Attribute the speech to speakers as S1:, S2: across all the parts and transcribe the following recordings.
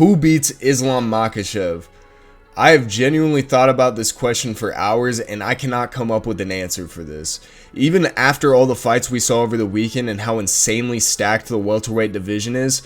S1: Who beats Islam Makhachev? I have genuinely thought about this question for hours and I cannot come up with an answer for this. Even after all the fights we saw over the weekend and how insanely stacked the welterweight division is,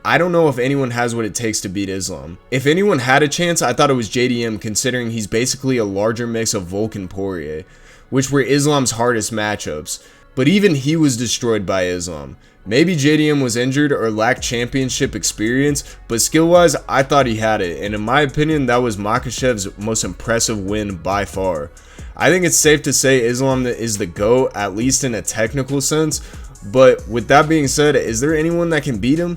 S1: I don't know if anyone has what it takes to beat Islam. If anyone had a chance, I thought it was JDM, considering he's basically a larger mix of Volk and Poirier, which were Islam's hardest matchups. But even he was destroyed by Islam. Maybe JDM was injured or lacked championship experience, but skill-wise, I thought he had it, and in my opinion, that was Makhachev's most impressive win by far. I think it's safe to say Islam is the GOAT, at least in a technical sense, but with that being said, is there anyone that can beat him?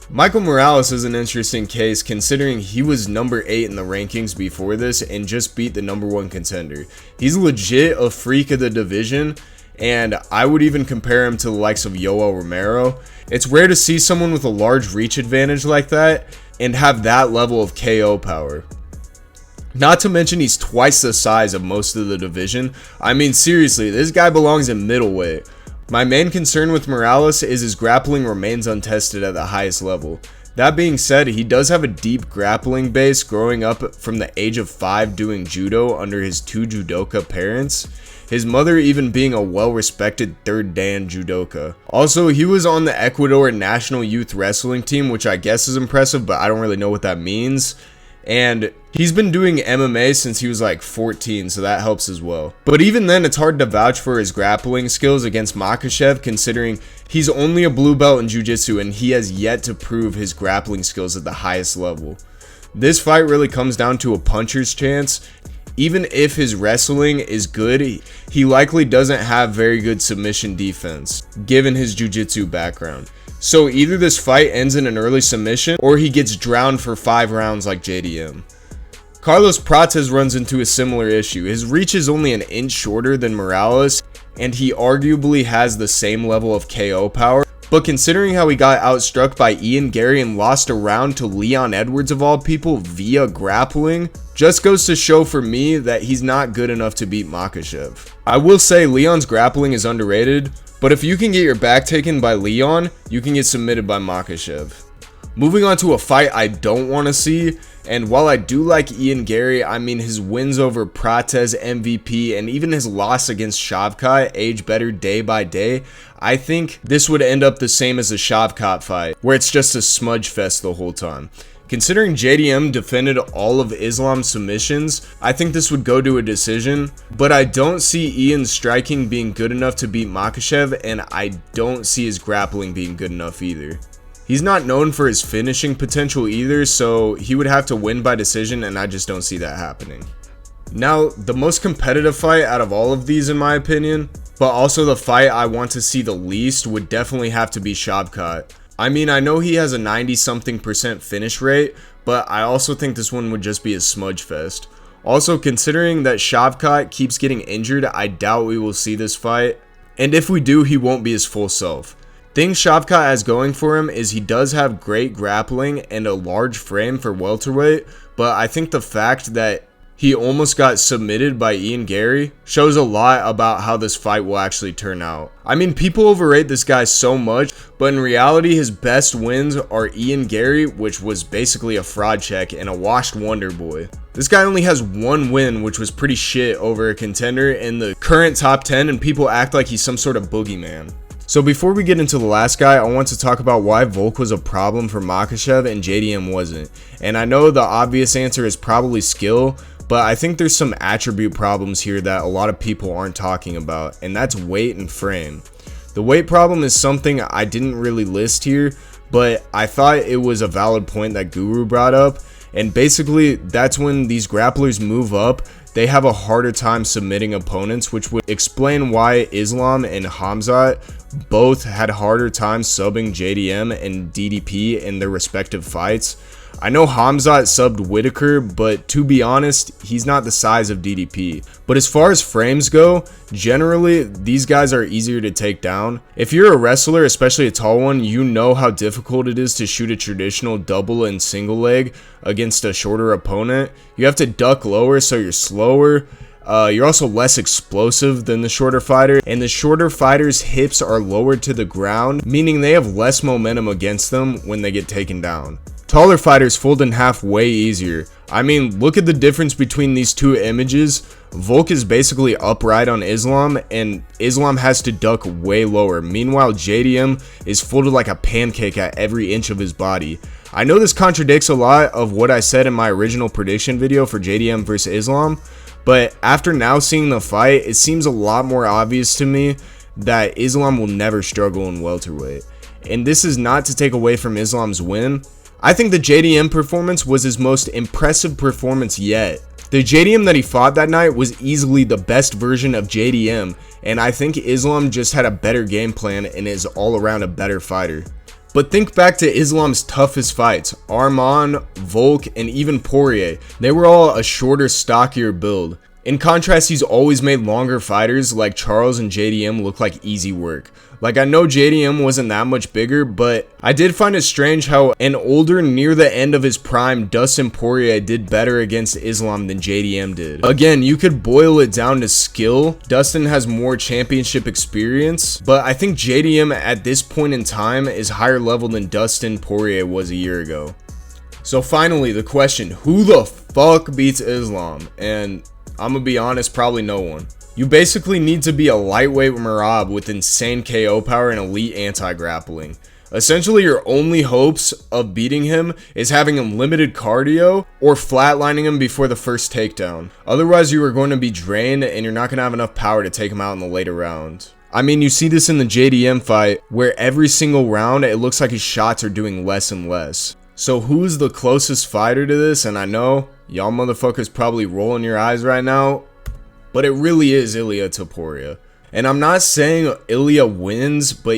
S1: Michael Morales is an interesting case, considering he was number 8 in the rankings before this and just beat the number 1 contender. He's legit a freak of the division, and I would even compare him to the likes of Yoel Romero. It's rare to see someone with a large reach advantage like that and have that level of KO power. Not to mention he's twice the size of most of the division. I mean, seriously, this guy belongs in middleweight. My main concern with Morales is his grappling remains untested at the highest level. That being said, he does have a deep grappling base growing up from the age of 5 doing judo under his 2 judoka parents. His mother even being a well-respected 3rd Dan judoka. Also, he was on the Ecuador national youth wrestling team, which I guess is impressive, but I don't really know what that means. And he's been doing MMA since he was like 14, so that helps as well. But even then, it's hard to vouch for his grappling skills against Makhachev, considering he's only a blue belt in jiu-jitsu and he has yet to prove his grappling skills at the highest level. This fight really comes down to a puncher's chance. Even if his wrestling is good, he likely doesn't have very good submission defense, given his jiu-jitsu background. So either this fight ends in an early submission, or he gets drowned for 5 rounds like JDM. Carlos Prates runs into a similar issue. His reach is only an inch shorter than Morales, and he arguably has the same level of KO power. But considering how he got outstruck by Ian Gary and lost a round to Leon Edwards of all people via grappling, just goes to show for me that he's not good enough to beat Makhachev. I will say Leon's grappling is underrated, but if you can get your back taken by Leon, you can get submitted by Makhachev. Moving on to a fight I don't want to see, and while I do like Ian Gary, I mean his wins over Prates, MVP, and even his loss against Shavkat age better day by day, I think this would end up the same as the Shavkat fight, where it's just a smudge fest the whole time. Considering JDM defended all of Islam's submissions, I think this would go to a decision, but I don't see Ian's striking being good enough to beat Makhachev, and I don't see his grappling being good enough either. He's not known for his finishing potential either, so he would have to win by decision, and I just don't see that happening. Now, the most competitive fight out of all of these in my opinion, but also the fight I want to see the least, would definitely have to be Shavkat. I mean, I know he has a 90-something% finish rate, but I also think this one would just be a smudge fest. Also, considering that Shavkat keeps getting injured, I doubt we will see this fight, and if we do, he won't be his full self. Thing Shavkat has going for him is he does have great grappling and a large frame for welterweight, but I think the fact that he almost got submitted by Ian Gary shows a lot about how this fight will actually turn out. I mean, people overrate this guy so much, but in reality, his best wins are Ian Gary, which was basically a fraud check, and a washed wonder boy. This guy only has 1 win, which was pretty shit, over a contender in the current top 10, and people act like he's some sort of boogeyman. So before we get into the last guy, I want to talk about why Volk was a problem for Makhachev and JDM wasn't. And I know the obvious answer is probably skill, but I think there's some attribute problems here that a lot of people aren't talking about, and that's weight and frame. The weight problem is something I didn't really list here, but I thought it was a valid point that Guru brought up, and basically that's when these grapplers move up, they have a harder time submitting opponents, which would explain why Islam and Khamzat both had harder time subbing JDM and DDP in their respective fights. I know Khamzat subbed Whitaker, but to be honest, he's not the size of DDP. But as far as frames go, generally, these guys are easier to take down. If you're a wrestler, especially a tall one, you know how difficult it is to shoot a traditional double and single leg against a shorter opponent. You have to duck lower, so you're slower. You're also less explosive than the shorter fighter, and the shorter fighter's hips are lowered to the ground, meaning they have less momentum against them when they get taken down. Taller fighters fold in half way easier. I mean, look at the difference between these two images. Volk is basically upright on Islam, and Islam has to duck way lower. Meanwhile, JDM is folded like a pancake at every inch of his body. I know this contradicts a lot of what I said in my original prediction video for JDM versus Islam, but after now seeing the fight, it seems a lot more obvious to me that Islam will never struggle in welterweight. And this is not to take away from Islam's win. I think the JDM performance was his most impressive performance yet. The JDM that he fought that night was easily the best version of JDM, and I think Islam just had a better game plan and is all around a better fighter. But think back to Islam's toughest fights. Arman, Volk, and even Poirier. They were all a shorter, stockier build. In contrast, he's always made longer fighters like Charles and JDM look like easy work. Like, I know JDM wasn't that much bigger, but I did find it strange how an older, near the end of his prime, Dustin Poirier did better against Islam than JDM did. Again, you could boil it down to skill. Dustin has more championship experience, but I think JDM at this point in time is higher level than Dustin Poirier was a year ago. So finally, the question, who the fuck beats Islam? And I'm gonna be honest, probably no one. You basically need to be a lightweight Marab with insane KO power and elite anti-grappling. Essentially, your only hopes of beating him is having him limited cardio or flatlining him before the first takedown. Otherwise, you are going to be drained and you're not going to have enough power to take him out in the later round. I mean, you see this in the JDM fight where every single round it looks like his shots are doing less and less. So who's the closest fighter to this? And I know y'all motherfuckers probably rolling your eyes right now, but it really is Ilia Topuria. And I'm not saying Ilia wins, but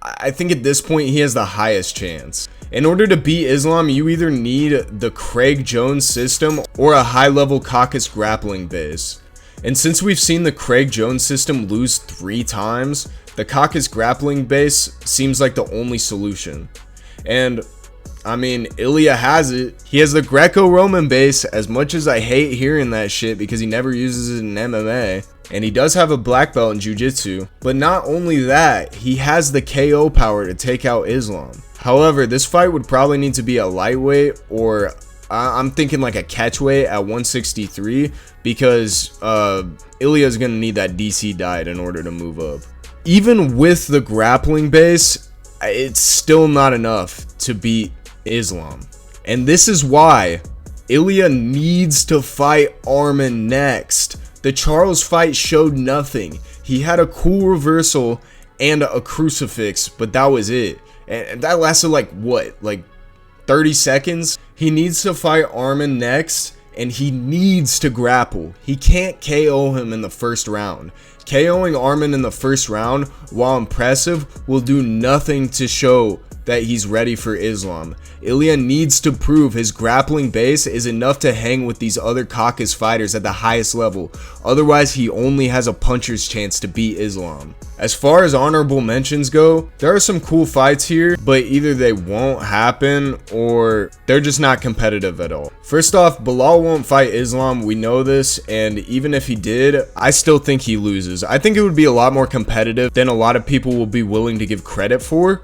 S1: I think at this point he has the highest chance. In order to beat Islam, you either need the Craig Jones system or a high-level Caucasus grappling base. And since we've seen the Craig Jones system lose 3 times, the Caucasus grappling base seems like the only solution. And I mean, Ilia has it. He has the Greco-Roman base, as much as I hate hearing that shit because he never uses it in MMA. And he does have a black belt in Jiu-Jitsu. But not only that, he has the KO power to take out Islam. However, this fight would probably need to be a lightweight, or I'm thinking like a catchweight at 163, because Ilia is going to need that DC diet in order to move up. Even with the grappling base, it's still not enough to beat Islam. And this is why Ilia needs to fight Arman next. The Charles fight showed nothing. He had a cool reversal and a crucifix, but that was it. And that lasted like what? Like 30 seconds? He needs to fight Arman next, and he needs to grapple. He can't KO him in the first round. KOing Arman in the first round, while impressive, will do nothing to show that he's ready for Islam. Ilia needs to prove his grappling base is enough to hang with these other Caucasus fighters at the highest level. Otherwise, he only has a puncher's chance to beat Islam. As far as honorable mentions go, there are some cool fights here, but either they won't happen or they're just not competitive at all. First off, Bilal won't fight Islam, we know this, and even if he did, I still think he loses. I think it would be a lot more competitive than a lot of people will be willing to give credit for,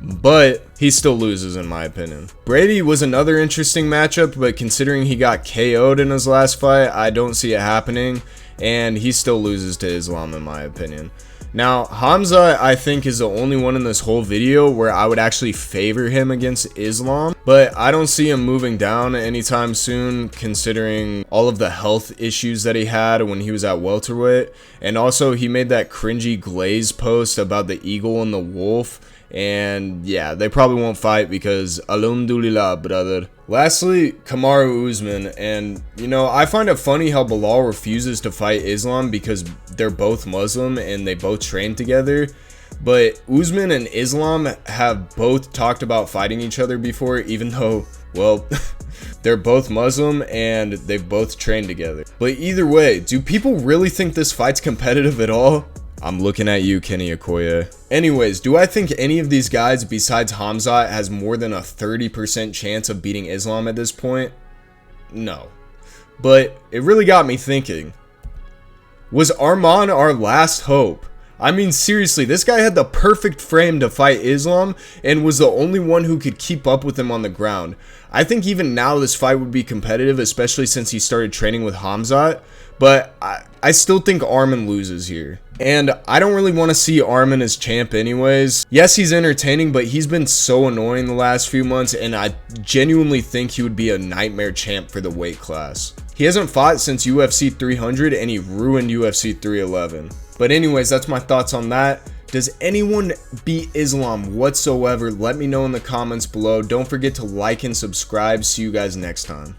S1: but he still loses in my opinion. Brady was another interesting matchup, but considering he got KO'd in his last fight, I don't see it happening, and he still loses to Islam in my opinion. Now, Hamza, I think, is the only one in this whole video where I would actually favor him against Islam, but I don't see him moving down anytime soon, considering all of the health issues that he had when he was at welterweight. And also, he made that cringy Glaze post about the eagle and the wolf, and yeah, they probably won't fight because alhamdulillah, brother. Lastly, Kamaru Usman, and you know, I find it funny how Bilal refuses to fight Islam because they're both Muslim and they both train together, but Usman and Islam have both talked about fighting each other before, even though, well, they're both Muslim and they've both trained together. But either way, do people really think this fight's competitive at all? I'm looking at you, Kenny Okoye. Anyways, do I think any of these guys besides Hamzat has more than a 30% chance of beating Islam at this point? No. But it really got me thinking. Was Arman our last hope? I mean, seriously, this guy had the perfect frame to fight Islam and was the only one who could keep up with him on the ground. I think even now this fight would be competitive, especially since he started training with Hamzat, but I still think Arman loses here. And I don't really want to see Arman as champ anyways. Yes, he's entertaining, but he's been so annoying the last few months, and I genuinely think he would be a nightmare champ for the weight class. He hasn't fought since UFC 300, and he ruined UFC 311. But anyways, that's my thoughts on that. Does anyone beat Islam whatsoever? Let me know in the comments below. Don't forget to like and subscribe. See you guys next time.